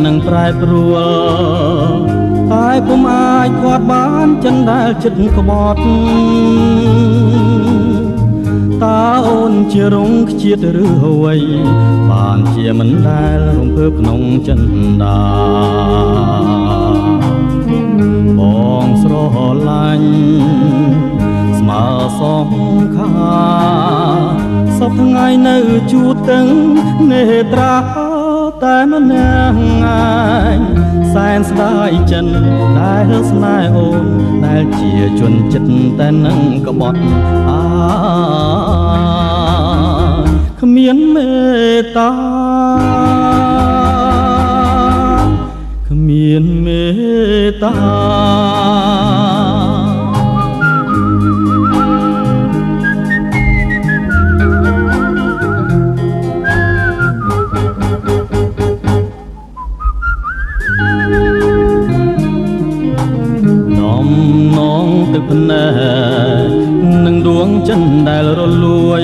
នឹងប្រែប្រួលតែពុំអាចខាត់បានចិនដែលចិត្តក្បត់តើអូនជារងខ្ជាតិឬអ្វីបានជាមិនដែលរំភើបក្នុងចិនដាបងស្រឡាញ់ស្មើសងខាសពថ្ងៃនៅជួបទាំងនេត្រាតែម្នាក់ឯងសែនស្ដាយចិនដែលស្នេហ៍អូនដែលជាជនចិត្តតែនឹងក្បត់គ្មានមេត្តាគ្មានមេត្តាទឹកភ្នែកនឹងដួងចិនដែលរលួយ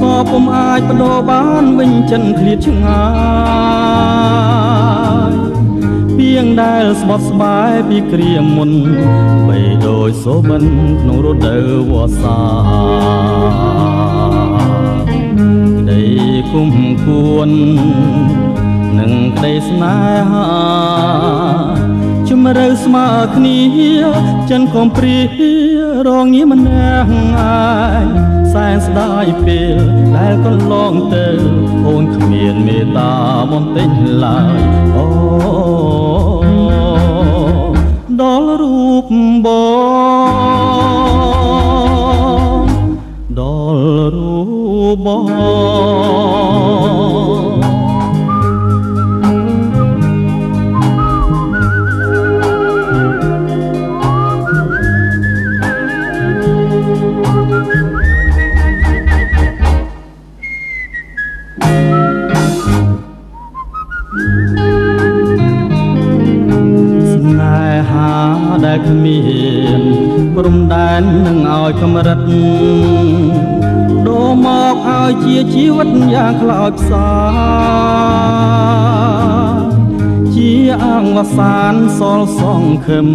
ក៏ពុំអាចបដូរបានវិញចិនឃ្លាតឆ្ងាយពីងដែលស្បត់ស្បាយពីគ្រាមុនបីដូចសូបិនក្នុងរដូវវស្សាក្តីគុំគួននឹងក្តីស្នេហាជំរឿស្មើគ្នាចិនកំព្រារងងារម្នាក់ឯងសែនស្ដាយពេលដែលកន្លងទៅអូនគ្មានមេត្តាបំពេញឡើយអូដល់រូបបងដល់រូបបងដែលគ្មានព្រំដែននឹងឲ្យកម្រិតដូរមកឲ្យជាជីវិតយ៉ាងខ្លោចផ្សាជាអង្គវសានសល់សងខឹម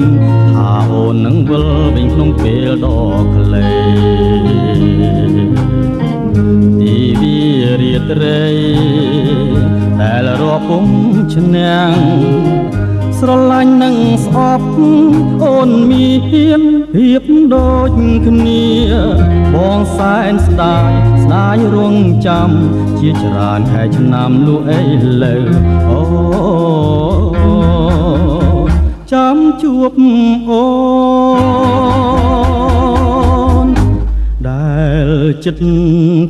ថាអូននឹងវិលវិញក្នុងពេលដ៏ខ្លីទីវារាត្រីដែលរាប់ពុំឈ្នះស្រឡាញ់នឹងស្អប់អូនមានភាពដូចគ្នាបងសែនស្ដាយស្ដាយរងចាំជាច្រើនខែឆ្នាំលុះអីលើអូចាំជួបអូនដែលចិត្ត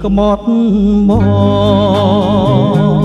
ក្បត់បង